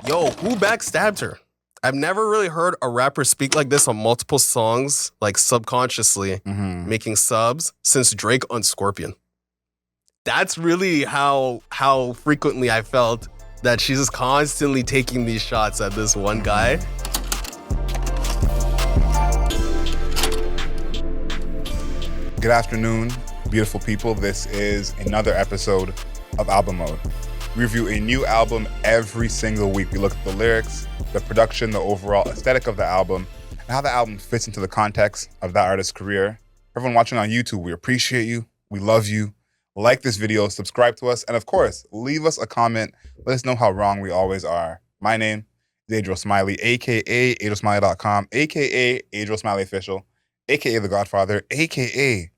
Yo, who backstabbed her? I've never really heard a rapper speak like this on multiple songs, like subconsciously making subs since Drake on Scorpion. That's really how frequently I felt that she's just constantly taking these shots at this one guy. Good afternoon, beautiful people. This is another episode of Album Mode. We review a new album every single week. We look at the lyrics, the production, the overall aesthetic of the album, and how the album fits into the context of that artist's career. Everyone watching on YouTube, we appreciate you. We love you. Like this video, subscribe to us, and of course, leave us a comment. Let us know how wrong we always are. My name is Adriel Smiley, aka AdrielSmiley.com, aka Adriel Smiley Official, aka The Godfather, aka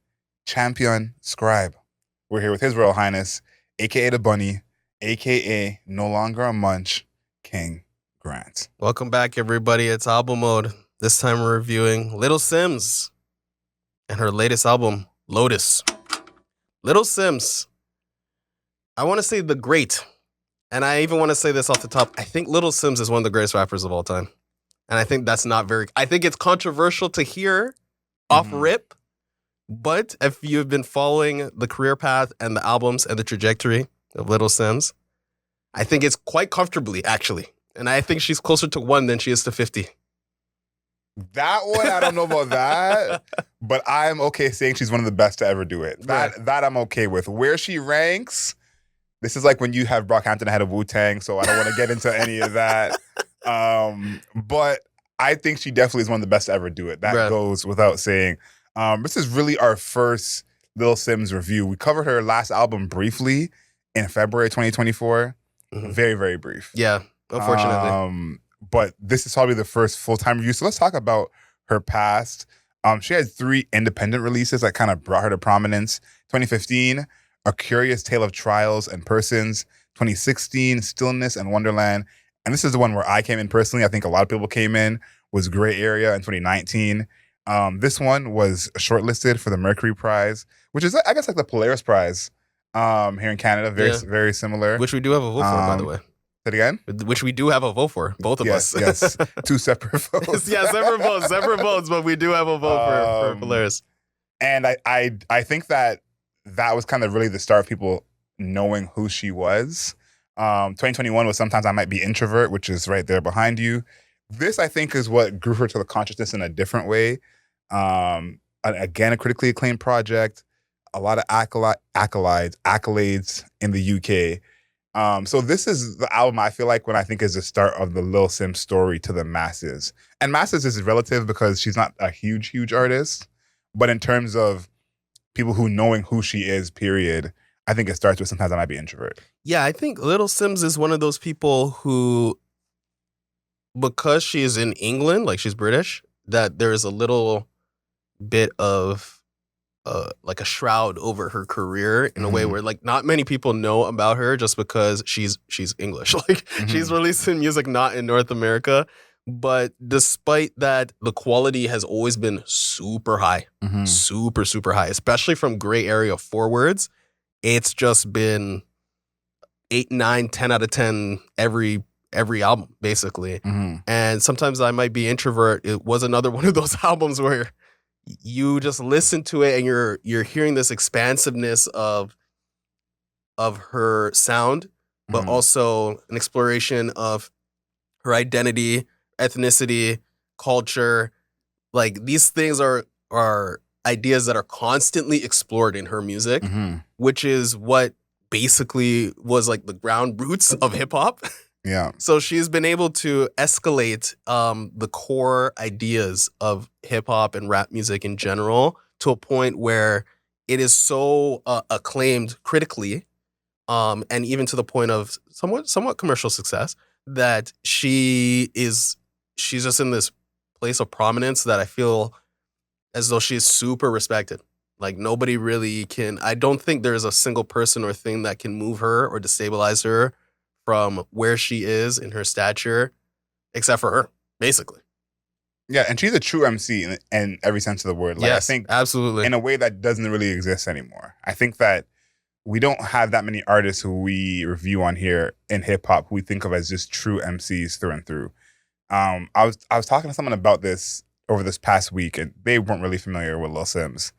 Champion Scribe. We're here with His Royal Highness, aka The Bunny, aka No Longer a Munch, King Grant. Welcome back, everybody. It's Album Mode. This time we're reviewing Little Simz and her latest album, Lotus. Little Simz, I want to say the great, and I even want to say this off the top. I think Little Simz is one of the greatest rappers of all time. And I think that's not very, I think it's controversial to hear off rip, but if you've been following the career path and the albums and the trajectory of Little Simz, I think it's quite comfortably, actually. And I think she's closer to 1 than she is to 50. That one, I don't know about that, but I'm okay saying she's one of the best to ever do it. That I'm okay with. Where she ranks, this is like when you have Brockhampton ahead of Wu-Tang, so I don't want to get into any of that. But I think she definitely is one of the best to ever do it. That goes without saying. This is really our first Little Simz review. We covered her last album briefly in February 2024. Very, very brief. Yeah, unfortunately. But this is probably the first full-time review. So let's talk about her past. She had 3 independent releases that kind of brought her to prominence. 2015, A Curious Tale of Trials and Persons. 2016, Stillness and Wonderland. And this is the one where I came in personally. I think a lot of people came in, was Gray Area in 2019. This one was shortlisted for the Mercury Prize, which is, I guess, like the Polaris Prize here in Canada. Very similar. Which we do have a vote for, by the way. Say it again? Which we do have a vote for, both of us. Yes, 2 separate votes. Yeah, separate votes, but we do have a vote for Polaris. And I think that was kind of really the start of people knowing who she was. 2021 was Sometimes I Might Be Introvert, which is right there behind you. This, I think, is what grew her to the consciousness in a different way. Again, a critically acclaimed project, a lot of accolades in the UK. So this is the album I feel like when I think is the start of the Lil Simz story to the masses. And masses is relative because she's not a huge artist. But in terms of people who knowing who she is, period, I think it starts with Sometimes I Might Be Introvert. Yeah, I think Little Simz is one of those people who, because she is in England, like she's British, that there's a little bit of like a shroud over her career in a way where like not many people know about her just because she's English. Like she's releasing music not in North America, but despite that, the quality has always been super high, super high, especially from Gray Area forwards. It's just been 8, 9, 10 out of 10 every album, basically. And Sometimes I Might Be Introvert, it was another one of those albums where you just listen to it and you're hearing this expansiveness of her sound, but also an exploration of her identity, ethnicity, culture. Like these things are ideas that are constantly explored in her music, which is what basically was like the ground roots of hip hop. Yeah. So she's been able to escalate the core ideas of hip hop and rap music in general to a point where it is so acclaimed critically, and even to the point of somewhat commercial success, that she's just in this place of prominence that I feel as though she's super respected. Like nobody really can. I don't think there's a single person or thing that can move her or destabilize her from where she is in her stature, except for her, basically. Yeah, and she's a true MC in every sense of the word. Like, yes, I think absolutely. In a way that doesn't really exist anymore. I think that we don't have that many artists who we review on here in hip hop who we think of as just true MCs through and through. I was talking to someone about this over this past week, and they weren't really familiar with Little Simz.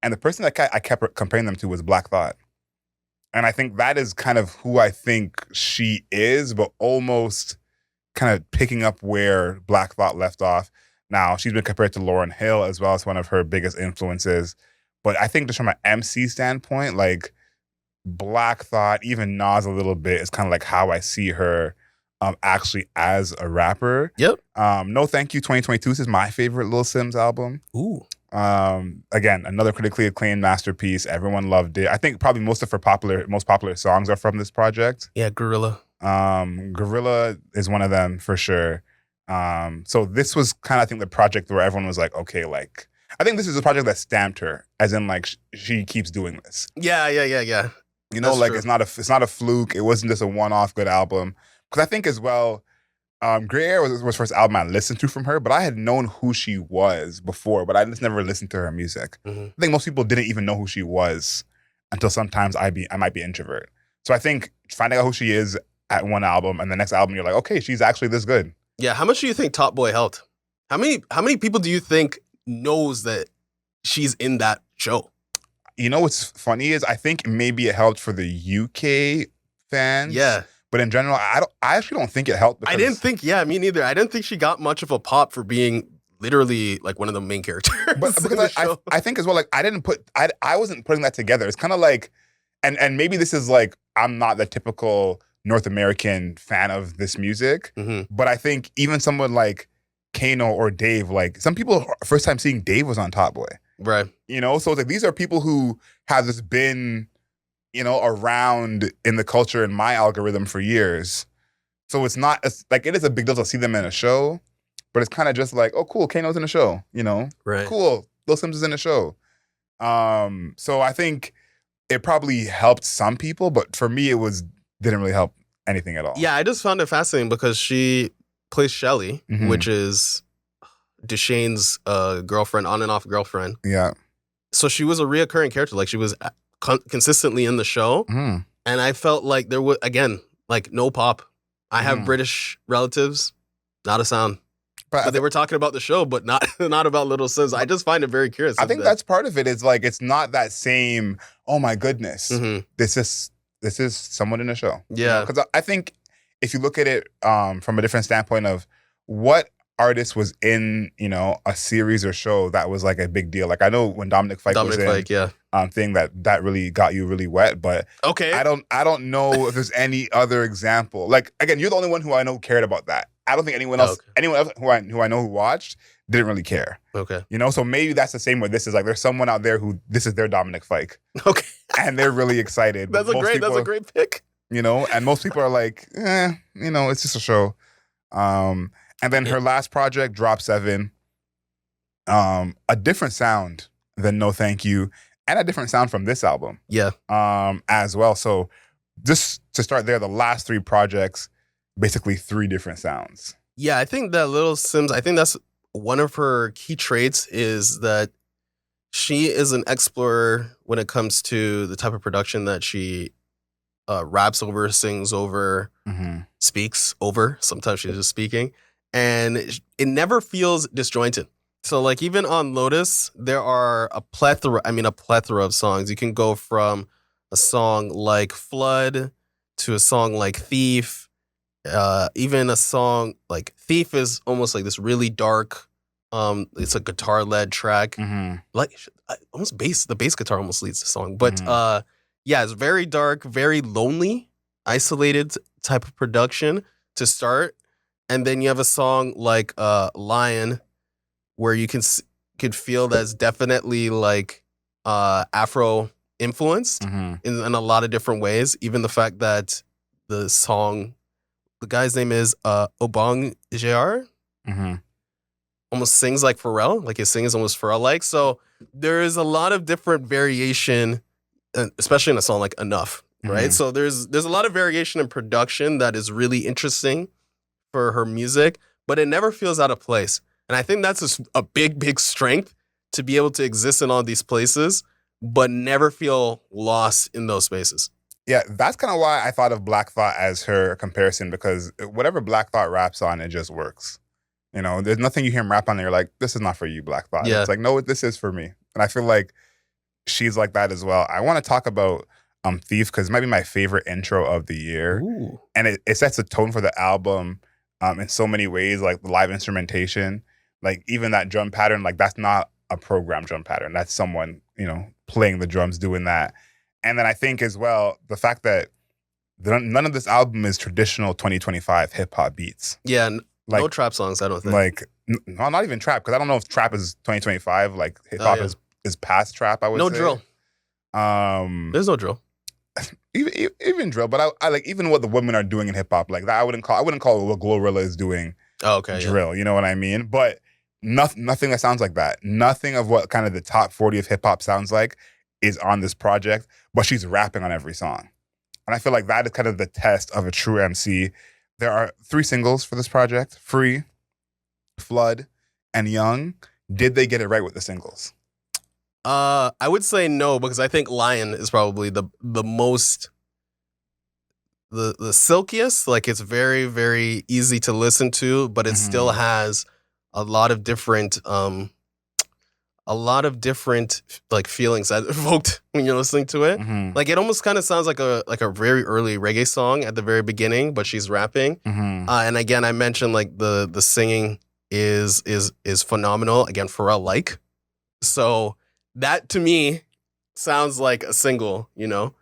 And the person that I kept comparing them to was Black Thought. And I think that is kind of who I think she is, but almost kind of picking up where Black Thought left off. Now, she's been compared to Lauryn Hill as well as one of her biggest influences. But I think just from an MC standpoint, like Black Thought, even Nas a little bit, is kind of like how I see her actually as a rapper. Yep. No Thank You 2022 is my favorite Little Simz album. Ooh. Again, another critically acclaimed masterpiece. Everyone loved it. I think probably most of her most popular songs are from this project. Yeah, Gorilla. Gorilla is one of them for sure. So this was kind of, I think, the project where everyone was like, okay, like, I think this is a project that stamped her, as in like she keeps doing this. Yeah. You know, That's like true. it's not a fluke. It wasn't just a one-off good album. Because I think as well, Grey Area was the first album I listened to from her, but I had known who she was before, but I just never listened to her music. Mm-hmm. I think most people didn't even know who she was until sometimes I might be introvert. So I think finding out who she is at one album and the next album, you're like, okay, she's actually this good. Yeah. How much do you think Top Boy helped? How many people do you think knows that she's in that show? You know what's funny is I think maybe it helped for the UK fans. Yeah. But in general, I actually don't think it helped. I didn't think, me neither. I didn't think she got much of a pop for being literally like one of the main characters. But because I think as well, like I wasn't putting that together. It's kind of like, and maybe this is like, I'm not the typical North American fan of this music, but I think even someone like Kano or Dave, like some people, first time seeing Dave was on Top Boy. Right. You know, so it's like these are people who have just been, you know, around in the culture in my algorithm for years. So it's like, it is a big deal to see them in a show, but it's kind of just like, oh, cool, Kano's in a show, you know? Right. Cool, Little Simz is in a show. So I think it probably helped some people, but for me, didn't really help anything at all. Yeah, I just found it fascinating because she plays Shelly, which is Deshane's girlfriend, on and off girlfriend. Yeah. So she was a reoccurring character. Like she was consistently in the show. And I felt like there was, again, like no pop. I have British relatives, not a sound. But they were talking about the show, but not about Little Simz. I just find it very curious. I think that's part of it. Is like, it's not that same, oh my goodness, this is someone in a show. Yeah. Because I think if you look at it from a different standpoint of what artist was in, you know, a series or show that was like a big deal. Like I know when Domonic Fike was in, thing that really got you really wet. But okay, I don't know if there's any other example. Like again, you're the only one who I know cared about that. I don't think anyone else who I know who watched didn't really care. Okay, you know, so maybe that's the same with this. Is like there's someone out there who this is their Domonic Fike. Okay, and they're really excited. That's a great pick. You know, and most people are like, you know, it's just a show. And then her last project, Drop 7, a different sound than No Thank You, and a different sound from this album. Yeah. As well. So just to start there, the last 3 projects, basically 3 different sounds. Yeah, I think that Little Simz, I think that's one of her key traits is that she is an explorer when it comes to the type of production that she raps over, sings over, speaks over. Sometimes she's just speaking. And it never feels disjointed. So like even on Lotus, there are a plethora of songs. You can go from a song like Flood to a song like Thief. Even a song like Thief is almost like this really dark, it's a guitar-led track. Like almost the bass guitar almost leads the song. But yeah, it's very dark, very lonely, isolated type of production to start. And then you have a song like Lion, where you could feel that's definitely like Afro influenced in a lot of different ways. Even the fact that the guy's name is Obong Jr. Almost sings like Pharrell, like his singing is almost Pharrell-like. So there is a lot of different variation, especially in a song like Enough, right? So there's a lot of variation in production that is really interesting for her music, but it never feels out of place. And I think that's a big, big strength to be able to exist in all these places but never feel lost in those spaces. Yeah, that's kind of why I thought of Black Thought as her comparison, because whatever Black Thought raps on, it just works. You know, there's nothing you hear him rap on and you're like, this is not for you, Black Thought. Yeah. It's like, no, this is for me. And I feel like she's like that as well. I want to talk about Thief, because it might be my favorite intro of the year. Ooh. And it sets a tone for the album in so many ways, like the live instrumentation, like even that drum pattern, like that's not a programmed drum pattern. That's someone, you know, playing the drums, doing that. And then I think as well, the fact that none of this album is traditional 2025 hip hop beats. Yeah, like, no trap songs, I don't think. Like, no, not even trap, because I don't know if trap is 2025. Like hip hop is past trap, I would say. No drill. There's no drill. Even drill, but I like even what the women are doing in hip hop. Like that, I wouldn't call what Glorilla is doing. Oh, okay, drill. You know what I mean? But nothing that sounds like that. Nothing of what kind of the top 40 of hip hop sounds like is on this project, but she's rapping on every song. And I feel like that is kind of the test of a true MC. There are 3 singles for this project: Free, Flood, and Young. Did they get it right with the singles? I would say no, because I think Lion is probably the most the silkiest. Like it's very, very easy to listen to, but it still has a lot of different like feelings that evoked when you're listening to it. Like it almost kind of sounds like a very early reggae song at the very beginning, but she's rapping. And again, I mentioned like the singing is phenomenal. Again, Pharrell like. So that to me sounds like a single, you know?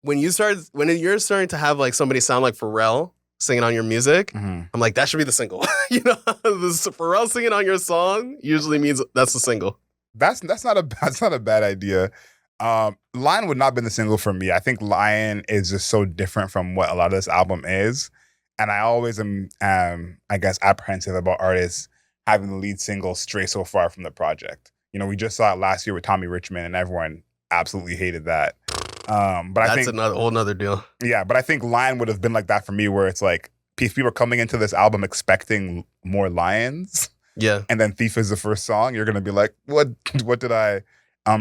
When you're starting to have like somebody sound like Pharrell singing on your music, I'm like, that should be the single. You know, this Pharrell singing on your song usually means that's the single. That's not a bad idea. Lion would not have been the single for me. I think Lion is just so different from what a lot of this album is. And I always am, I guess, apprehensive about artists having the lead single stray so far from the project. You know, we just saw it last year with Tommy Richmond, and everyone absolutely hated that. But that's I think a whole nother deal. Yeah, but I think Lion would have been like that for me, where it's like people are coming into this album expecting more Lions. Yeah. And then Thief is the first song. You're gonna be like, what did I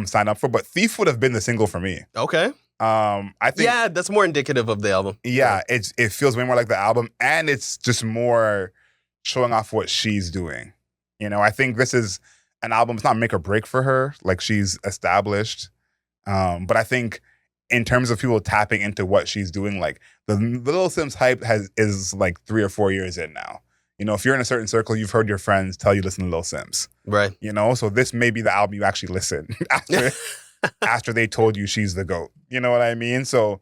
sign up for? But Thief would have been the single for me. Okay. I think that's more indicative of the album. Yeah, it feels way more like the album, and it's just more showing off what she's doing. You know, I think this is an album. It's not make or break for her. Like she's established. But I think in terms of people tapping into what she's doing, like the Little Simz hype is like 3 or 4 years in now. You know, if you're in a certain circle, you've heard your friends tell you listen to Little Simz. Right. You know, so this may be the album you actually listen after they told you she's the GOAT. You know what I mean? So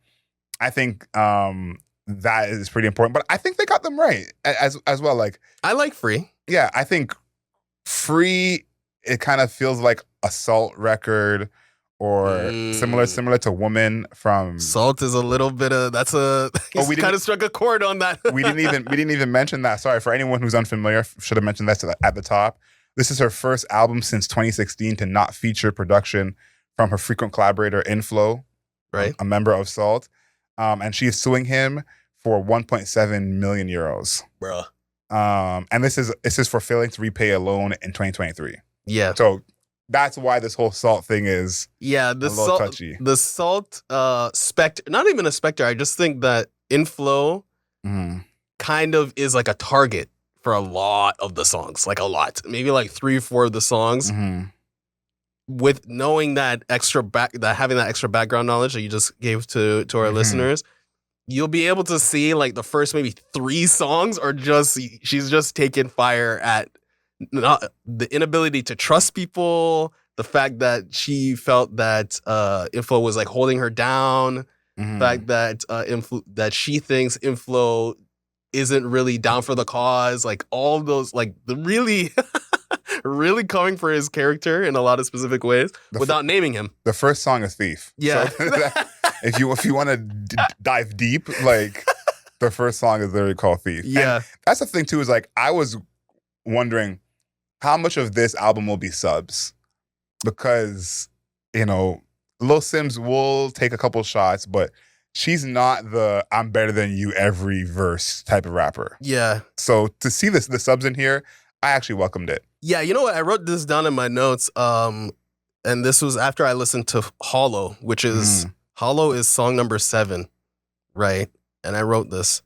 I think that is pretty important. But I think they got them right as well. Like I like Free. Yeah, I think Free, it kind of feels like a SAULT record, or similar to Woman from SAULT is a little bit of we kind of struck a chord on that. we didn't even mention that. Sorry for anyone who's unfamiliar. Should have mentioned that at the top. This is her first album since 2016 to not feature production from her frequent collaborator Inflow, right? A member of SAULT, and she is suing him for 1.7 million euros, bruh. And this is for failing to repay a loan in 2023. Yeah. So that's why this whole SAULT thing is the little touchy. The SAULT specter, not even a specter. I just think that Inflow kind of is like a target for a lot of the songs, like a lot, maybe like 3 or 4 of the songs. With knowing that having that extra background knowledge that you just gave to our listeners, you'll be able to see like the first maybe 3 songs are just she's just taking fire at not the inability to trust people, the fact that she felt that Inflow was like holding her down, the fact that that she thinks Inflow isn't really down for the cause, like all those, like the really really coming for his character in a lot of specific ways without naming him. The first song is Thief. Yeah. So if you want to dive deep, like the first song is literally called Thief. Yeah. And that's the thing too, is like I was wondering how much of this album will be subs, because, you know, Lil Simz will take a couple shots, but she's not the I'm better than you every verse type of rapper. Yeah. So to see the subs in here, I actually welcomed it. Yeah, you know what? I wrote this down in my notes. and this was after I listened to Hollow, which is Hollow is song number 7, right? And I wrote this.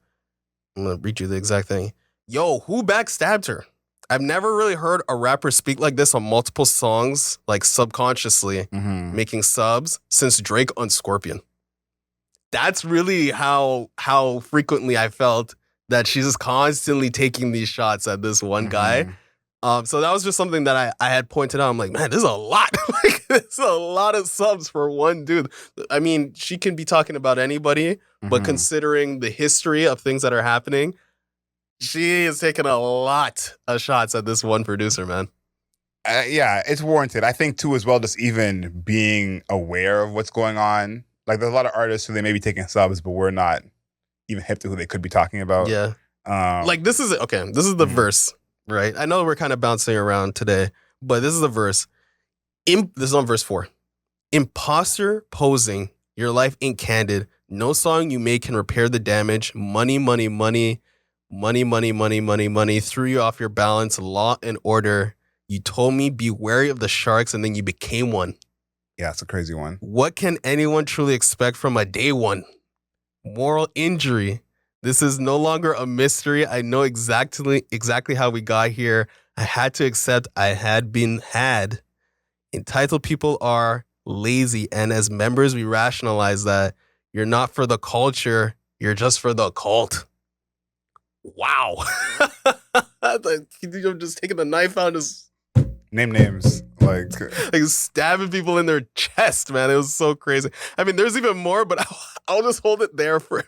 I'm gonna read you the exact thing. Yo, who backstabbed her? I've never really heard a rapper speak like this on multiple songs, like subconsciously making subs since Drake on Scorpion. That's really how frequently I felt that she's just constantly taking these shots at this one guy. So that was just something that I had pointed out. I'm like, man, this is a lot. Like, this is a lot of subs for one dude. I mean, she can be talking about anybody, but considering the history of things that are happening, she is taking a lot of shots at this one producer, man. Yeah, it's warranted. I think, too, as well, just even being aware of what's going on. Like, there's a lot of artists who they may be taking subs, but we're not even hip to who they could be talking about. Yeah. Like, this is the verse, right? I know we're kind of bouncing around today, but this is the verse. This is on verse 4. Imposter posing, your life ain't candid. No song you make can repair the damage. Money, money, money. Money, money, money, money, money. Threw you off your balance. Law and order. You told me be wary of the sharks, and then you became one. Yeah, it's a crazy one. What can anyone truly expect from a day one? Moral injury. This is no longer a mystery. I know exactly how we got here. I had to accept I had been had. Entitled people are lazy, and as members, we rationalize that you're not for the culture, you're just for the cult. Wow. I'm just taking the knife out and just name names. Like stabbing people in their chest, man. It was so crazy. I mean, there's even more, but I'll just hold it there for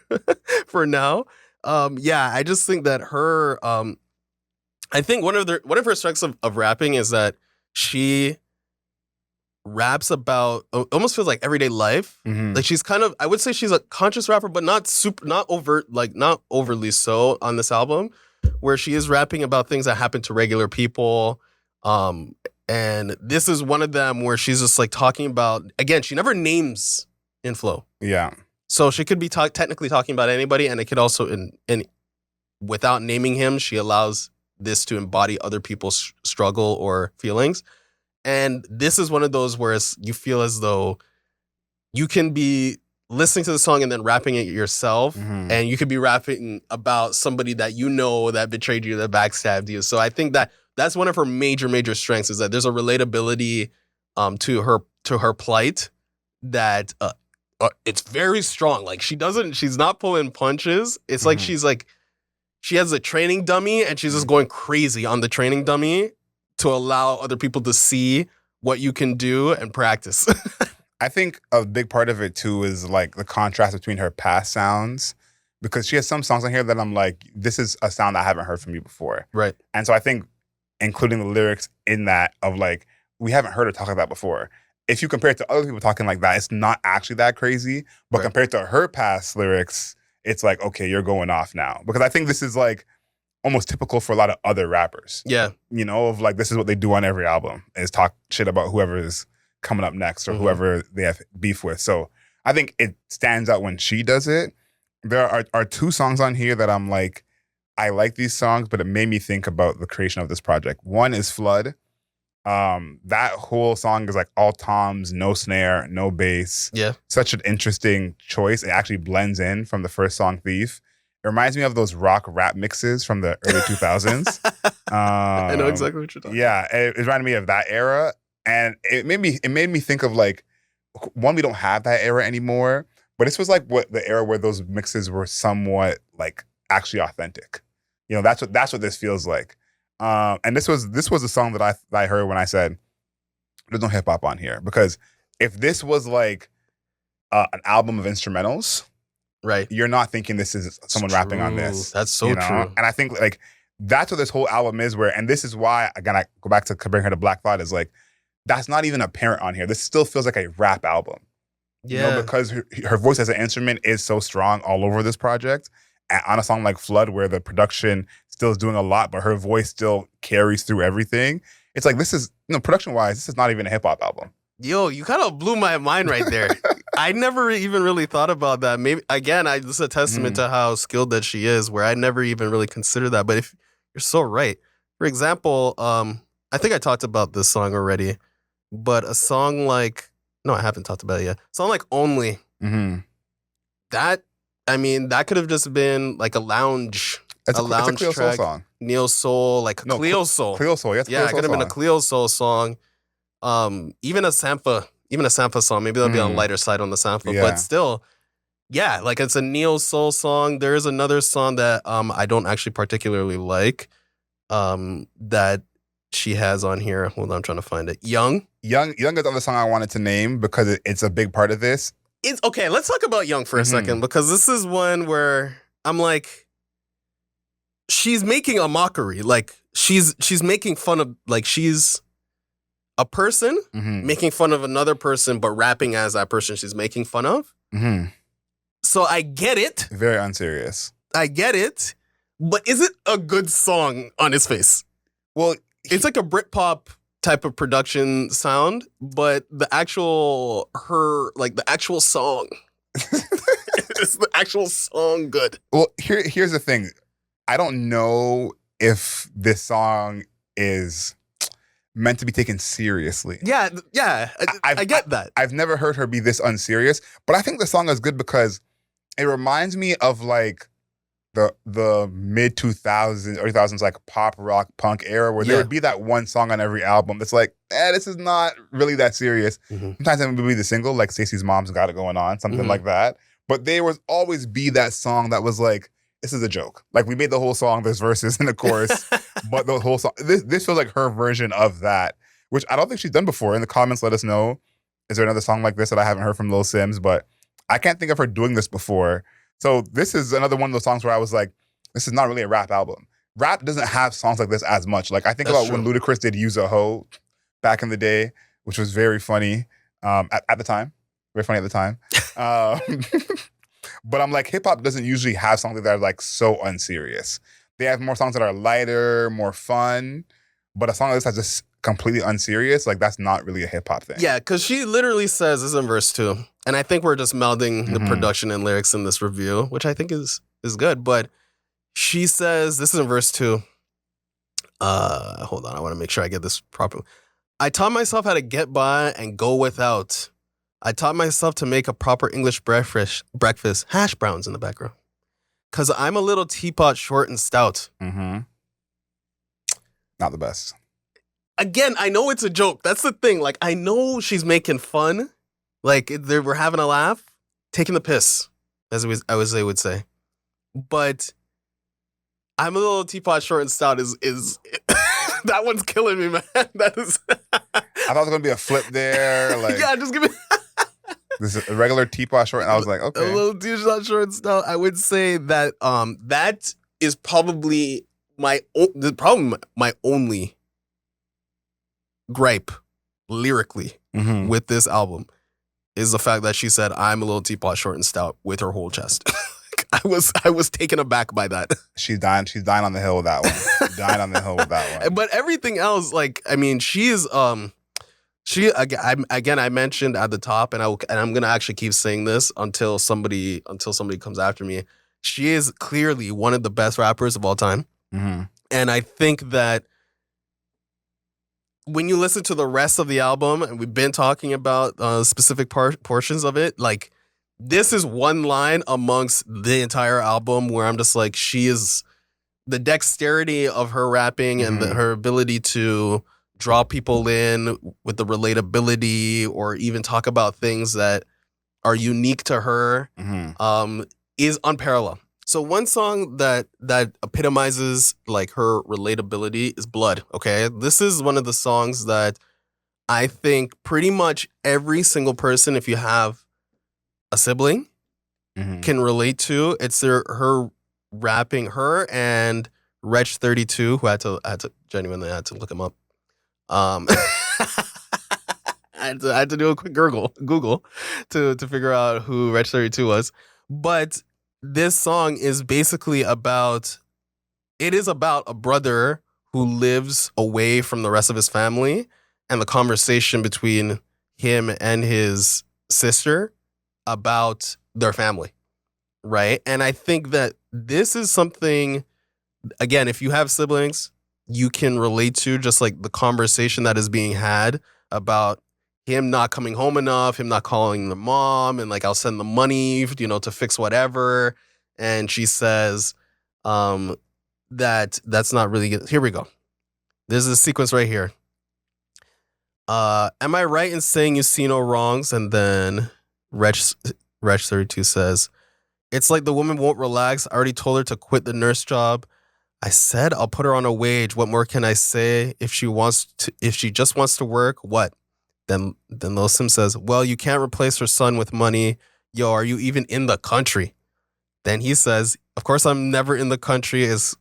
now. Yeah, I just think that her I think one of her strengths of rapping is that she raps about almost feels like everyday life. Like she's kind of, I would say she's a conscious rapper, but not overt, like not overly so on this album, where she is rapping about things that happen to regular people. And this is one of them where she's just like talking about, again, she never names Inflow. Yeah. So she could be technically talking about anybody, and it could also, in without naming him, she allows this to embody other people's struggle or feelings. And this is one of those where you feel as though you can be listening to the song and then rapping it yourself, and you could be rapping about somebody that you know that betrayed you, that backstabbed you. So I think that's one of her major strengths, is that there's a relatability to her plight that it's very strong. Like she's not pulling punches. It's like she has a training dummy and she's just going crazy on the training dummy to allow other people to see what you can do and practice. I think a big part of it too is like the contrast between her past sounds, because she has some songs on here that I'm like, this is a sound I haven't heard from you before. Right. And so I think including the lyrics in that of like, we haven't heard her talk like that before. If you compare it to other people talking like that, it's not actually that crazy. But compared to her past lyrics, it's like, okay, you're going off now. Because I think this is like almost typical for a lot of other rappers. Yeah. You know, of like, this is what they do on every album, is talk shit about whoever is coming up next or whoever they have beef with. So I think it stands out when she does it. There are 2 songs on here that I'm like, I like these songs, but it made me think about the creation of this project. One is Flood. That whole song is like all toms, no snare, no bass. Yeah. Such an interesting choice. It actually blends in from the first song, Thief. It reminds me of those rock rap mixes from the early 2000s. I know exactly what you're talking about. Yeah, it reminded me of that era. And it made me think of like, one, we don't have that era anymore, but this was like what the era where those mixes were somewhat like actually authentic. You know, that's what this feels like. And this was a song that I heard when I said, there's no hip hop on here. Because if this was like an album of instrumentals, right, you're not thinking this is someone rapping on this. That's so true. And I think like that's what this whole album is, and this is why, again, I go back to Comparing Her to Black Thought, is like, that's not even apparent on here. This still feels like a rap album. Yeah. You know, because her voice as an instrument is so strong all over this project. And on a song like Flood, where the production still is doing a lot, but her voice still carries through everything. It's like, this is, production-wise, this is not even a hip-hop album. Yo, you kind of blew my mind right there. I never even really thought about that. Maybe, again, this is a testament to how skilled that she is, where I never even really considered that. But if you're so right. For example, I think I talked about this song already. But a song like, no, I haven't talked about it yet. A song like Only, that, I mean, that could have just been like a lounge It's a lounge Cleo Soul track. song. Neo Soul, like No, Cleo Soul. Cleo Soul, yes. Yeah, it could have been a Cleo Soul song. Even a Sampha song. Maybe that'll be on the lighter side on the Sampha. Yeah. But still, yeah, like it's a Neo Soul song. There is another song that I don't actually particularly like that she has on here. Hold on, I'm trying to find it. Young is the other song I wanted to name because it's a big part of this. It's okay. Let's talk about Young for a second, because this is one where I'm like, she's making a mockery. Like she's making fun of, like, she's a person making fun of another person, but rapping as that person she's making fun of. So I get it. Very unserious. I get it. But is it a good song on his face? Well, it's like a Britpop type of production sound, but the actual song is the actual song good? Well, here's the thing. I don't know if this song is meant to be taken seriously. Yeah, I get that. I've never heard her be this unserious, but I think the song is good because it reminds me of like the mid 2000s, early 2000s, like pop rock punk era, where there would be that one song on every album that's like, this is not really that serious. Sometimes it would be the single, like Stacey's Mom's Got It Going On, something like that. But there would always be that song that was like, this is a joke. Like, we made the whole song, there's verses and the chorus, but the whole song, this feels like her version of that, which I don't think she's done before. In the comments, let us know, is there another song like this that I haven't heard from Little Simz? But I can't think of her doing this before. So this is another one of those songs where I was like, this is not really a rap album. Rap doesn't have songs like this as much. Like, I think about when Ludacris did Use a Hoe back in the day, which was very funny at the time. Very funny at the time. But I'm like, hip hop doesn't usually have songs that are like so unserious. They have more songs that are lighter, more fun. But a song like this that's just completely unserious, like, that's not really a hip hop thing. Yeah, because she literally says, this is in verse 2. And I think we're just melding the production and lyrics in this review, which I think is good. But she says, this is in verse 2. Hold on, I want to make sure I get this properly. I taught myself how to get by and go without. I taught myself to make a proper English breakfast, hash browns in the background. Because I'm a little teapot, short and stout. Not the best. Again, I know it's a joke. That's the thing. Like, I know she's making fun. Like, we're having a laugh, taking the piss, as they would say. But I'm a little teapot, short and stout is that one's killing me, man. That is. I thought it was gonna be a flip there. Like, yeah, just give me. This is a regular teapot short, and I was like, okay, a little teapot, short and stout. I would say that that is probably my only gripe lyrically with this album is the fact that she said, I'm a little teapot, short and stout, with her whole chest. I was taken aback by that. She's dying on the hill with that one. Dying on the hill with that one. But everything else, like, I mean, she's I mentioned at the top, and I'm gonna actually keep saying this until somebody comes after me. She is clearly one of the best rappers of all time, and I think that when you listen to the rest of the album, and we've been talking about specific portions of it, like, this is one line amongst the entire album where I'm just like, she is the dexterity of her rapping and her ability to draw people in with the relatability or even talk about things that are unique to her is unparalleled. So one song that epitomizes like her relatability is Blood, okay? This is one of the songs that I think pretty much every single person, if you have a sibling, can relate to. It's her rapping, her and Wretch 32, who I had to genuinely look him up. I had to do a quick Google to figure out who Wretch 32 was. But this song is basically about a brother who lives away from the rest of his family and the conversation between him and his sister about their family, right? And I think that this is something, again, if you have siblings, you can relate to, just like the conversation that is being had about him not coming home enough, him not calling the mom, and like, I'll send the money, to fix whatever. And she says that's not really good. Here we go. There's a sequence right here. Am I right in saying you see no wrongs? And then Wretch 32 says, it's like the woman won't relax. I already told her to quit the nurse job. I said I'll put her on a wage. What more can I say? If she just wants to work, what? Then Little Simz says, well, you can't replace her son with money. Yo, are you even in the country? Then he says, of course I'm never in the country. It's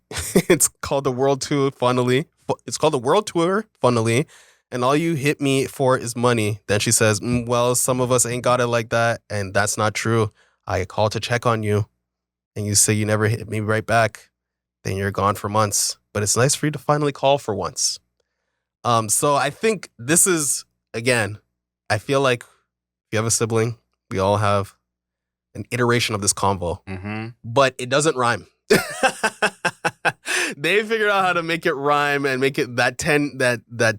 called the World Tour, funnily. It's called the World Tour, funnily. And all you hit me for is money. Then she says, well, some of us ain't got it like that. And that's not true. I called to check on you. And you say you never hit me right back. Then you're gone for months. But it's nice for you to finally call for once. So I think this is, again, I feel like if you have a sibling, we all have an iteration of this convo. Mm-hmm. But it doesn't rhyme. They figured out how to make it rhyme and make it that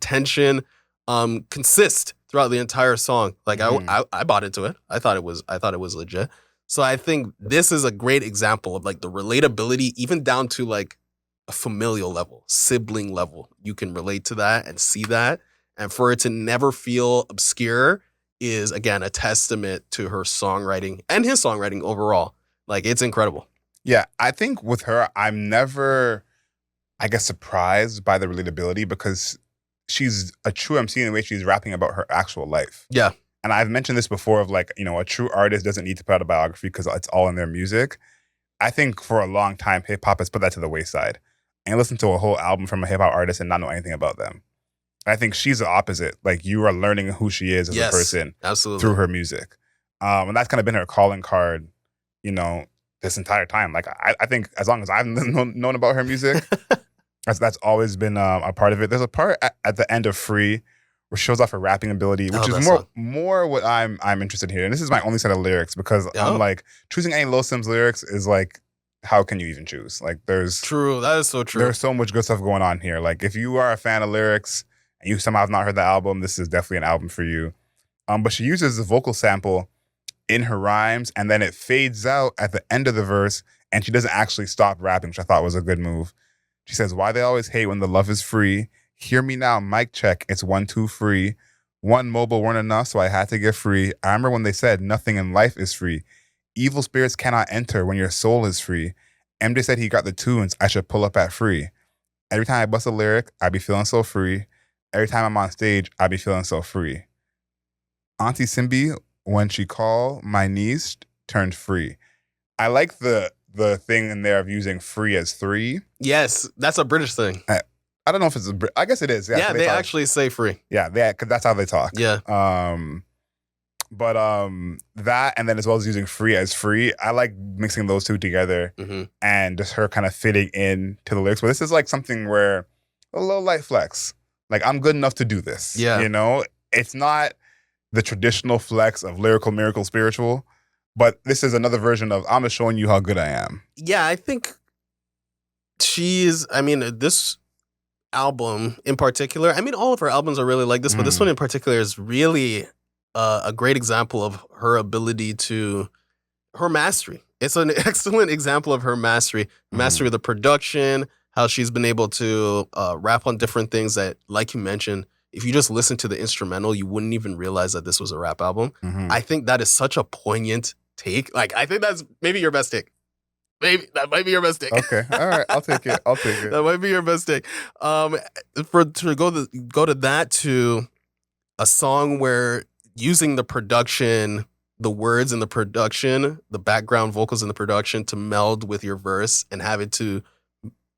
tension consist throughout the entire song. Like I bought into it. I thought it was legit. So I think this is a great example of like the relatability, even down to like a familial level, sibling level. You can relate to that and see that. And for it to never feel obscure is, again, a testament to her songwriting and his songwriting overall. Like, it's incredible. Yeah, I think with her, I'm never, I guess, surprised by the relatability because she's a true MC in the way she's rapping about her actual life. Yeah. And I've mentioned this before of like, a true artist doesn't need to put out a biography because it's all in their music. I think for a long time, hip hop has put that to the wayside and listen to a whole album from a hip hop artist and not know anything about them. I think she's the opposite. Like, you are learning who she is as a person absolutely. Through her music. And that's kind of been her calling card, this entire time. Like, I think as long as I've known about her music, that's always been a part of it. There's a part at the end of Free where she shows off her rapping ability, which is more what I'm interested in here. And this is my only set of lyrics because I'm like, choosing any Little Simz lyrics is like, how can you even choose? Like, there's... True, that is so true. There's so much good stuff going on here. Like, if you are a fan of lyrics and you somehow have not heard the album, this is definitely an album for you. But she uses the vocal sample in her rhymes, and then it fades out at the end of the verse, and she doesn't actually stop rapping, which I thought was a good move. She says, why they always hate when the love is free. Hear me now, mic check, it's 1, 2 free. One mobile weren't enough, so I had to get free. I remember when they said nothing in life is free. Evil spirits cannot enter when your soul is free. MJ said he got the tunes, I should pull up at Free. Every time I bust a lyric, I be feeling so free. Every time I'm on stage, I be feeling so free. Auntie Simbi, when she call, my knees turned free. I like the thing in there of using free as 3. Yes, that's a British thing. I don't know if it's I guess it is. Yeah, they actually say free. Yeah, because that's how they talk. Yeah. But that, and then as well as using free as free, I like mixing those two together and just her kind of fitting in to the lyrics. But this is like something where a little light flex. Like, I'm good enough to do this. Yeah. It's not the traditional flex of lyrical, miracle, spiritual, but this is another version of I'm just showing you how good I am. Yeah, I think this album in particular, all of her albums are really like this, but this one in particular is really a great example of her ability her mastery. It's an excellent example of her mastery of the production, how she's been able to rap on different things that, like you mentioned, if you just listen to the instrumental, you wouldn't even realize that this was a rap album. I think that is such a poignant take. Like, I think that's maybe your best take. Maybe that might be your best take. Okay, all right, I'll take it. That might be your best take. To go to that, to a song where using the production, the words in the production, the background vocals in the production to meld with your verse and have it to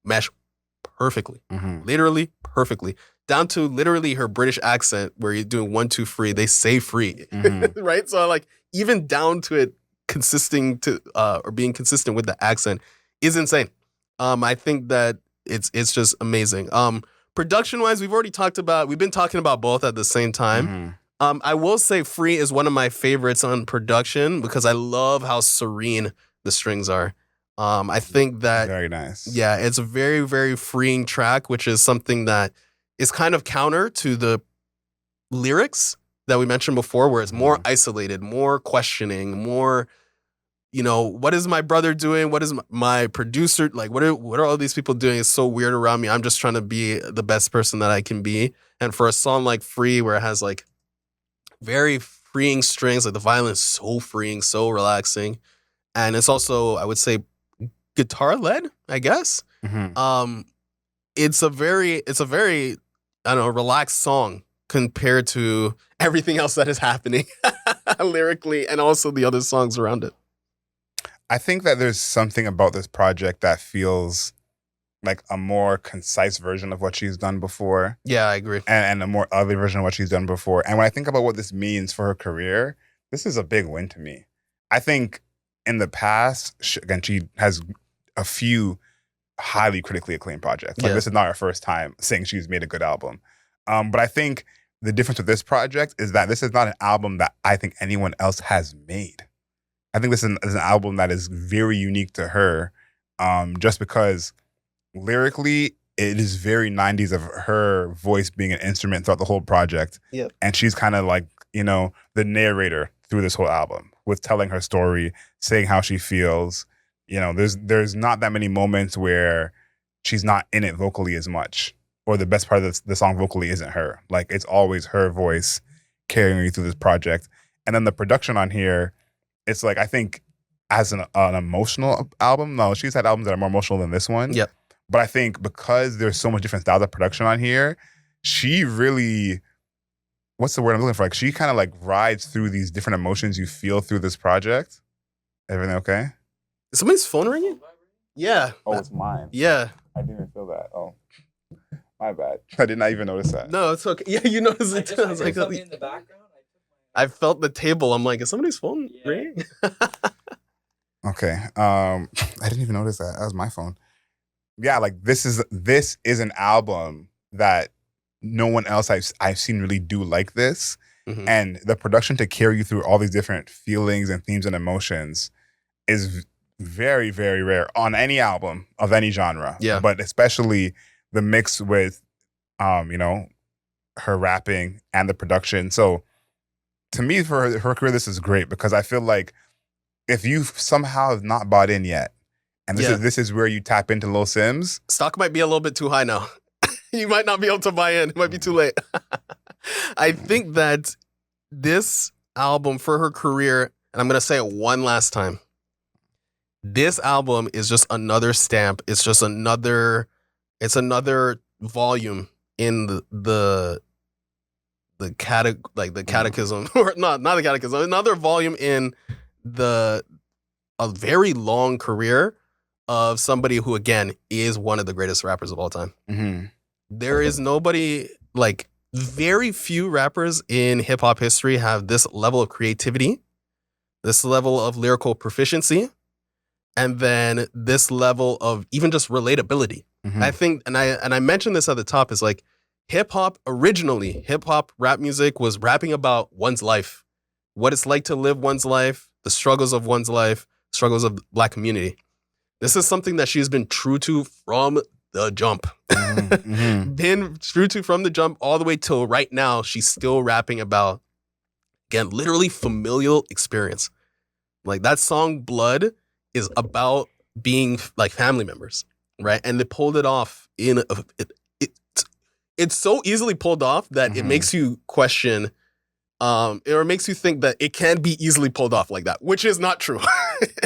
mesh perfectly, literally perfectly, down to literally her British accent where you're doing 1, 2 free, they say free, right? So like, even down to it consisting to or being consistent with the accent is insane. I think that it's just amazing. Production wise, we've been talking about both at the same time. I will say Free is one of my favorites on production because I love how serene the strings are. I think that very nice. Yeah, it's a very, very freeing track, which is something that is kind of counter to the lyrics that we mentioned before, where it's more isolated, more questioning, more, what is my brother doing? What is my producer like? What are all these people doing? It's so weird around me. I'm just trying to be the best person that I can be. And for a song like Free, where it has like very freeing strings, like the violin is so freeing, so relaxing, and it's also, I would say, guitar led, I guess. It's a very I don't know, relaxed song compared to everything else that is happening lyrically, and also the other songs around it. I think that there's something about this project that feels like a more concise version of what she's done before. Yeah, I agree. And a more ugly version of what she's done before. And when I think about what this means for her career, this is a big win to me. I think in the past, she has a few highly critically acclaimed projects. Like, this is not her first time saying she's made a good album. But I think the difference with this project is that this is not an album that I think anyone else has made. I think this is an album that is very unique to her, just because lyrically it is very 90s of her voice being an instrument throughout the whole project. Yep. And she's kind of like, the narrator through this whole album, with telling her story, saying how she feels. There's not that many moments where she's not in it vocally as much, or the best part of the song vocally isn't her. Like, it's always her voice carrying you through this project. And then the production on here, it's like, I think as an emotional album, no, she's had albums that are more emotional than this one. Yep. But I think because there's so much different styles of production on here, she really, what's the word I'm looking for? Like, she kind of like rides through these different emotions you feel through this project. Everything okay? Is somebody's phone ringing? Yeah. Oh, it's mine. Yeah. I didn't feel that. Oh, my bad. I did not even notice that. No, it's okay. Yeah, you noticed it too. I was like, in the background. I felt the table. I'm like, is somebody's phone ringing? Okay. I didn't even notice that. That was my phone. Yeah, like this is an album that no one else I've seen really do like this. Mm-hmm. And the production to carry you through all these different feelings and themes and emotions is very, very rare on any album of any genre. Yeah. But especially the mix with, her rapping and the production. So to me, for her career, this is great, because I feel like if you somehow have not bought in yet, and this is where you tap into Little Simz, stock might be a little bit too high now. You might not be able to buy in. It might be too late. I think that this album for her career, and I'm going to say it one last time, this album is just another stamp. It's just another volume in the catechism, or not the catechism, another volume in a very long career of somebody who, again, is one of the greatest rappers of all time. Mm-hmm. There is nobody, like, very few rappers in hip hop history have this level of creativity, this level of lyrical proficiency, and then this level of even just relatability. Mm-hmm. I think, and I mentioned this at the top, is like, originally hip hop rap music was rapping about one's life, what it's like to live one's life, the struggles of one's life, struggles of the Black community. This is something that she's been true to from the jump. Mm-hmm. Been true to from the jump all the way till right now. She's still rapping about, again, literally familial experience. Like, that song Blood is about being like family members, right? And they pulled it off it's so easily pulled off that it makes you question, or makes you think that it can be easily pulled off like that, which is not true.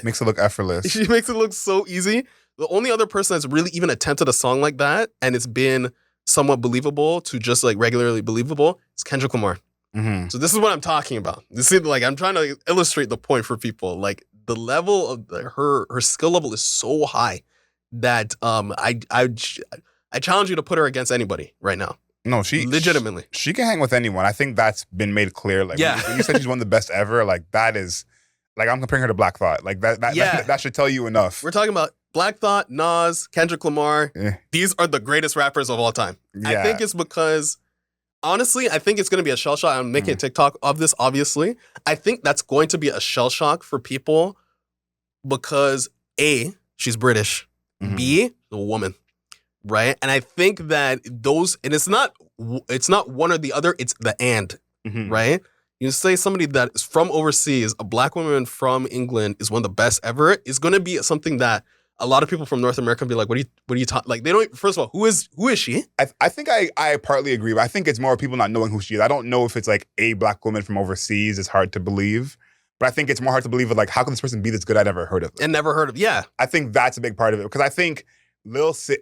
Makes it look effortless. She makes it look so easy. The only other person that's really even attempted a song like that, and it's been somewhat believable to just like regularly believable, is Kendrick Lamar. Mm-hmm. So this is what I'm talking about. This is like, I'm trying to illustrate the point for people. Like, the level of her skill level is so high that I challenge you to put her against anybody right now. No, she legitimately she can hang with anyone. I think that's been made clear. Like, when you said she's one of the best ever, like, that is, like, I'm comparing her to Black Thought. Like, that should tell you enough. We're talking about Black Thought, Nas, Kendrick Lamar. These are the greatest rappers of all time. Yeah. I think it's because, honestly, I think it's going to be a shell shock. I'm making a TikTok of this, obviously. I think that's going to be a shell shock for people because, A, she's British. B, a woman. Right? And I think that and it's not it's not one or the other, it's the and, Mhm. right? You say somebody that is from overseas, a black woman from England is one of the best ever, is going to be something that a lot of people from North America be like, what are you talking? Like, they don't, first of all, who is she? I think I partly agree, but I think it's more people not knowing who she is. I don't know if it's like a black woman from overseas. It's hard to believe. But I think it's more hard to believe of like, how can this person be this good? I never heard of them. And never heard of, yeah. I think that's a big part of it. Because I think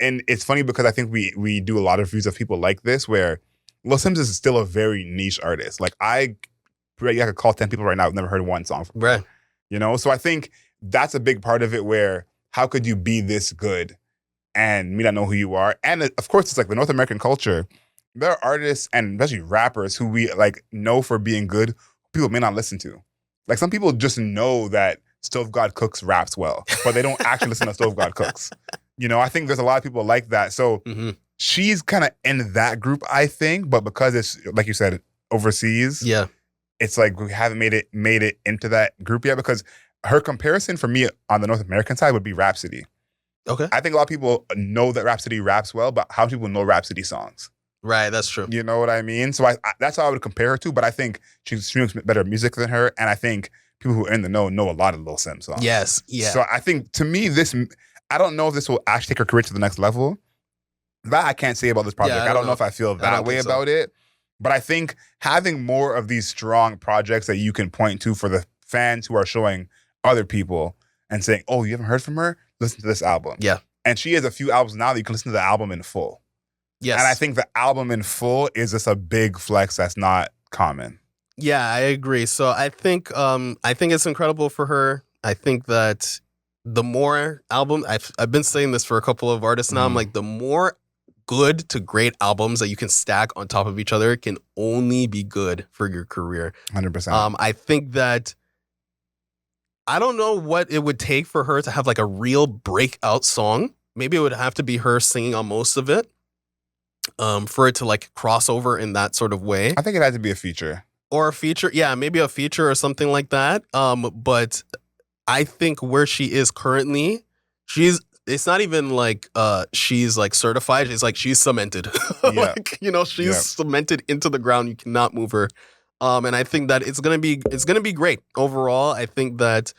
and it's funny because I think we do a lot of reviews of people like this where Little Simz is still a very niche artist. Like I could call 10 people right now who've never heard one song from her. Right. You know? So I think that's a big part of it where how could you be this good and me not know who you are? And of course, it's like the North American culture. There are artists and especially rappers who we like know for being good, people may not listen to. Like some people just know that Stove God Cooks raps well, but they don't actually listen to Stove God Cooks. You know, I think there's a lot of people like that. So she's kind of in that group, I think, but because it's, like you said, overseas, yeah, it's like we haven't made it into that group yet because her comparison for me on the North American side would be Rhapsody. Okay. I think a lot of people know that Rhapsody raps well, but how many people know Rhapsody songs? Right, that's true. You know what I mean? So I that's how I would compare her to, but I think she makes better music than her, and I think people who are in the know a lot of Little Simz songs. Yes, yeah. So I think, to me, I don't know if this will actually take her career to the next level. That I can't say about this project. Yeah, I don't know if I feel that way about it. But I think having more of these strong projects that you can point to for the fans who are showing other people and saying, oh, you haven't heard from her? Listen to this album. Yeah. And she has a few albums now that you can listen to the album in full. Yes. And I think the album in full is just a big flex that's not common. Yeah, I agree. So I think it's incredible for her. I think that the more album, I've been saying this for a couple of artists now. I'm like, the more good to great albums that you can stack on top of each other can only be good for your career. 100%. I think that I don't know what it would take for her to have like a real breakout song. Maybe it would have to be her singing on most of it. For it to like cross over in that sort of way. I think it had to be a feature. Or a feature, yeah, maybe a feature or something like that. But I think where she is currently, it's not even like she's like certified. It's like she's cemented. Like, you know, she's cemented into the ground. You cannot move her. And I think that it's gonna be great overall. I think that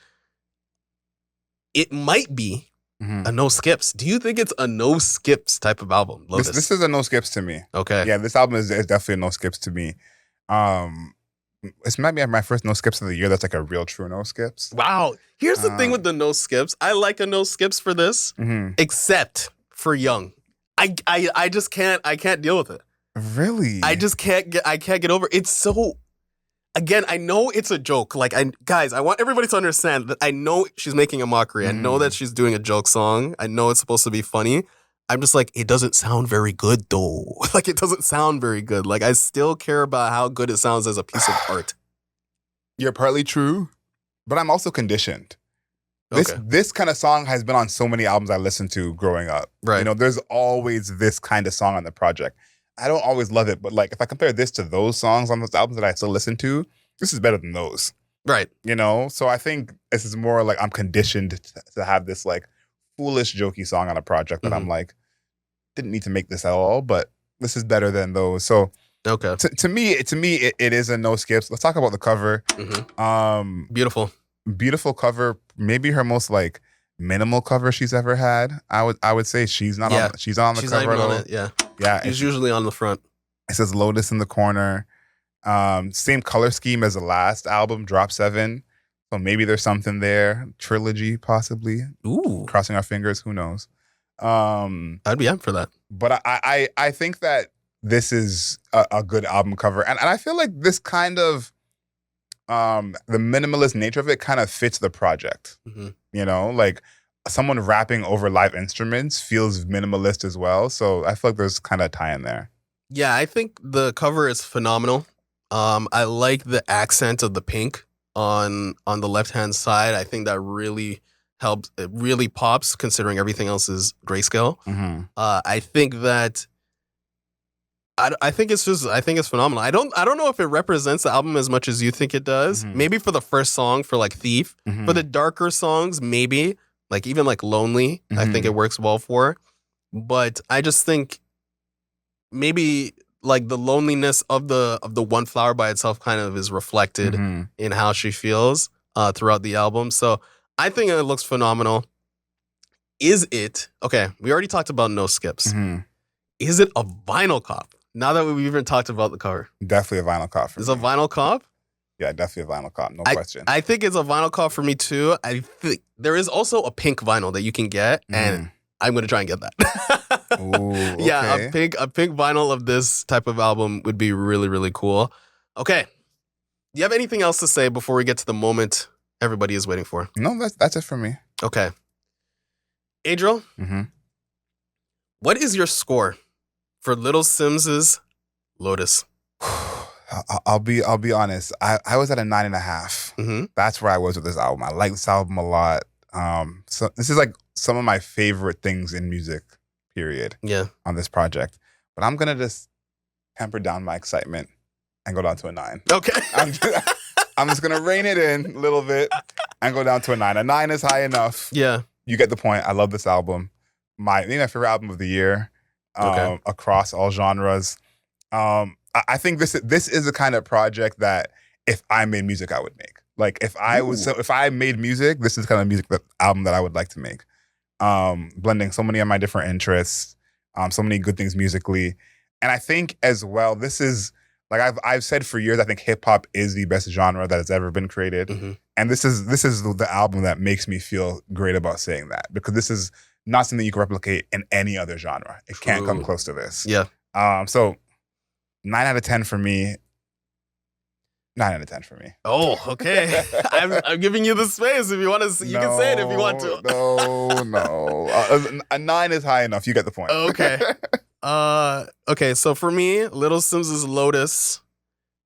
it might be a no skips. Do you think it's a no skips type of album, Lotus? This is a no skips to me. Okay. Yeah, this album is definitely a no skips to me. This might be my first no skips of the year. That's like a real true no skips. Wow. Here's the thing with the no skips. I like a no skips for this, except for Young. I just can't deal with it. Really? I can't get over it. It's so. Again, I know it's a joke. Like, guys, I want everybody to understand that I know she's making a mockery. I know that she's doing a joke song. I know it's supposed to be funny. I'm just like, it doesn't sound very good, though. Like, it doesn't sound very good. Like, I still care about how good it sounds as a piece of art. You're partly true, but I'm also conditioned. Okay. This kind of song has been on so many albums I listened to growing up. Right. You know, there's always this kind of song on the project. I don't always love it, but like if I compare this to those songs on those albums that I still listen to, this is better than those. Right. You know? So I think this is more like I'm conditioned to have this like foolish, jokey song on a project that I'm like, didn't need to make this at all, but this is better than those. So okay. To me, it is a no skips. Let's talk about the cover. Beautiful cover. Maybe her most like minimal cover she's ever had. I would say she's not on the cover at all. On it, yeah. Yeah. She's usually on the front. It says Lotus in the corner. Same color scheme as the last album, Drop 7. So maybe there's something there. Trilogy, possibly. Ooh. Crossing our fingers, who knows? I'd be up for that. But I think that this is a good album cover. And I feel like this kind of the minimalist nature of it kind of fits the project. You know, like someone rapping over live instruments feels minimalist as well. So I feel like there's kind of a tie in there. Yeah, I think the cover is phenomenal. I like the accent of the pink on the left-hand side. I think that really helps. It really pops considering everything else is grayscale. I think that I think it's phenomenal. I don't know if it represents the album as much as you think it does. Maybe for the first song, for like Thief. For the darker songs, maybe. Like even like Lonely, I think it works well for. But I just think maybe like the loneliness of the one flower by itself kind of is reflected in how she feels throughout the album. So I think it looks phenomenal. Is it okay? We already talked about no skips. Is it a vinyl cop? Now that we've even talked about the cover, Definitely a vinyl cop for me. Is a vinyl cop? Yeah, definitely a vinyl cop, no question. I think it's a vinyl cop for me too. I think there is also a pink vinyl that you can get, and I'm gonna try and get that. Ooh, okay. Yeah, a pink vinyl of this type of album would be really, really cool. Okay, do you have anything else to say before we get to the moment everybody is waiting for? No, that's it for me. Okay, Adriel, what is your score for Little Simz's Lotus? I'll be honest. I was at a 9.5. That's where I was with this album. I like this album a lot. So this is like some of my favorite things in music, period. Yeah. On this project. But I'm gonna just temper down my excitement and go down to a 9. Okay. I'm just gonna rein it in a little bit and go down to a 9. A 9 is high enough. Yeah. You get the point. I love this album. Maybe my favorite album of the year. Across all genres. I think this is the kind of project that if I made music, I would make. Like if I made music, this is the kind of album that I would like to make. Blending so many of my different interests, so many good things musically, and I think as well, this is like I've said for years. I think hip hop is the best genre that has ever been created, and this is the album that makes me feel great about saying that, because this is not something you can replicate in any other genre. It can't come close to this. Yeah. So 9 out of 10 for me. 9 out of 10 for me. Oh, okay. I'm giving you the space if you want to. You can say it if you want to. No. A 9 is high enough. You get the point. Okay. Okay. So for me, Little Simz's Lotus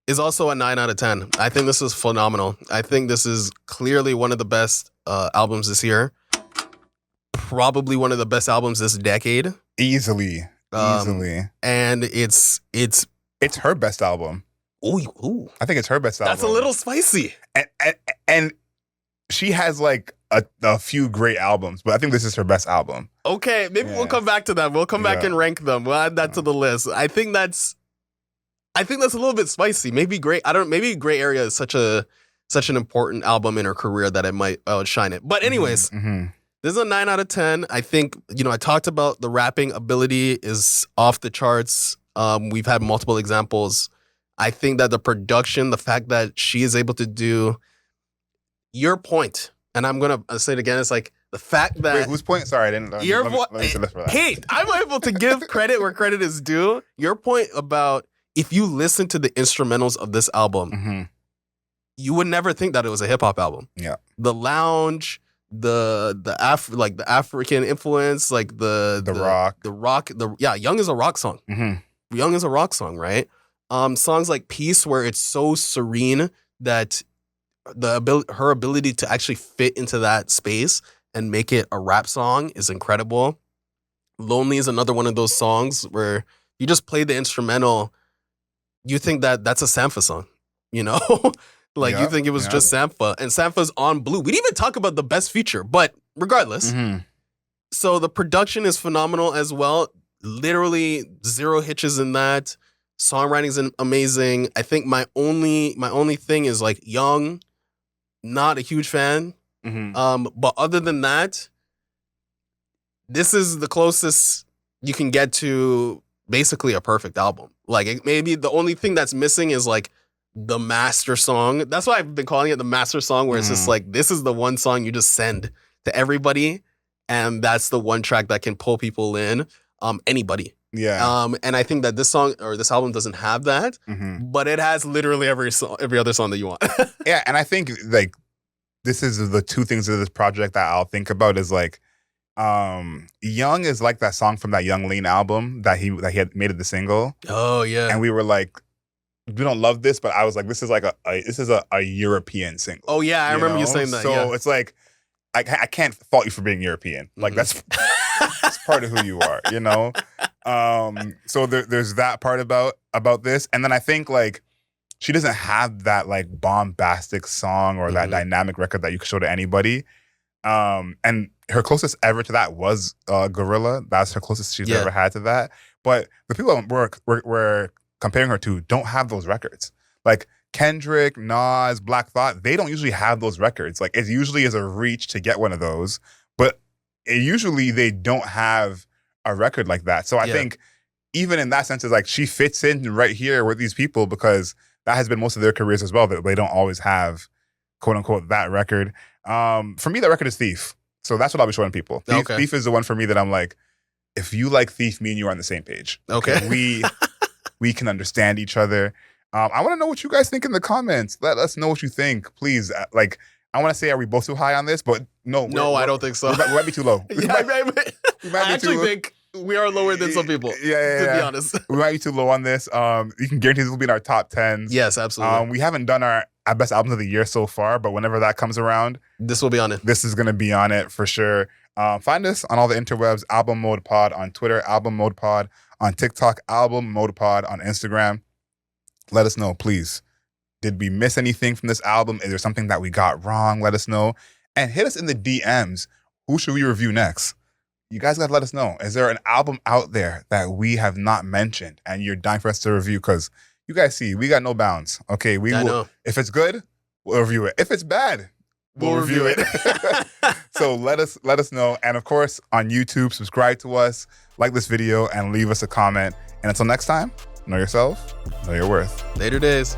is also a 9 out of 10. I think this is phenomenal. I think this is clearly one of the best albums this year. Probably one of the best albums this decade. Easily. And it's her best album. Ooh. I think it's her best album. That's a little spicy. And she has like a few great albums, but I think this is her best album. Okay, maybe we'll come back to that. We'll come back and rank them. We'll add that to the list. I think that's a little bit spicy. Maybe maybe Gray Area is such an important album in her career that it might outshine it. But anyways, this is a 9 out of 10. I think, I talked about the rapping ability is off the charts. We've had multiple examples. I think that the production, the fact that she is able to do your point, and I'm going to say it again, it's like the fact that... Wait, whose point? Sorry, I didn't... Let me say this for that. Hey, I'm able to give credit where credit is due. Your point about if you listen to the instrumentals of this album, you would never think that it was a hip-hop album. Yeah. The lounge... the African influence, like the rock, Young is a rock song. Young is a rock song, right? Songs like Peace, where it's so serene that her ability to actually fit into that space and make it a rap song is incredible. Lonely is another one of those songs where you just play the instrumental, you think that that's a Sampha song, Like, you think it was just Sampha, and Sampha's on Blue. We didn't even talk about the best feature, but regardless. So the production is phenomenal as well. Literally 0 hitches in that. Songwriting's amazing. I think my only thing is like Young, not a huge fan. But other than that, this is the closest you can get to basically a perfect album. Like maybe the only thing that's missing is like the master song. That's why I've been calling it the master song, where it's just like, this is the one song you just send to everybody, and that's the one track that can pull people in. Anybody. Yeah. And I think that this song or this album doesn't have that, but it has literally every other song that you want. Yeah, and I think like this is the two things of this project that I'll think about is like, Young is like that song from that Young Lean album that he had made it the single. Oh yeah. And we were like, we don't love this, but I was like, this is like a European single. Oh yeah, I remember you saying that. So it's like, I can't fault you for being European. Like that's part of who you are, So there's that part about this, and then I think like she doesn't have that like bombastic song or that dynamic record that you could show to anybody. And her closest ever to that was Gorilla. That's her closest she's ever had to that. But the people were comparing her to don't have those records. Like Kendrick, Nas, Black Thought, they don't usually have those records. Like it usually is a reach to get one of those, but usually they don't have a record like that. So I think even in that sense, it's like she fits in right here with these people because that has been most of their careers as well, that they don't always have, quote unquote, that record. For me, that record is Thief. So that's what I'll be showing people. Thief is the one for me that I'm like, if you like Thief, me and you are on the same page. Okay. We can understand each other. I want to know what you guys think in the comments. Let us know what you think, please. Like, I want to say, are we both too high on this? But no, I don't think so. We might be too low. I actually think we are lower than some people. To be honest, we might be too low on this. You can guarantee this will be in our top 10s. Yes, absolutely. We haven't done our best albums of the year so far, but whenever that comes around, this will be on it. This is going to be on it for sure. Find us on all the interwebs, Album Mode Pod on Twitter, Album Mode Pod on TikTok, Album Mode Pod on Instagram. Let us know, please. Did we miss anything from this album? Is there something that we got wrong? Let us know. And hit us in the DMs. Who should we review next? You guys got to let us know. Is there an album out there that we have not mentioned and you're dying for us to review? Because you guys see, we got no bounds. Okay, we will. If it's good, we'll review it. If it's bad, we'll review it. So let us know. And of course, on YouTube, subscribe to us, like this video, and leave us a comment. And until next time, know yourself, know your worth. Later days.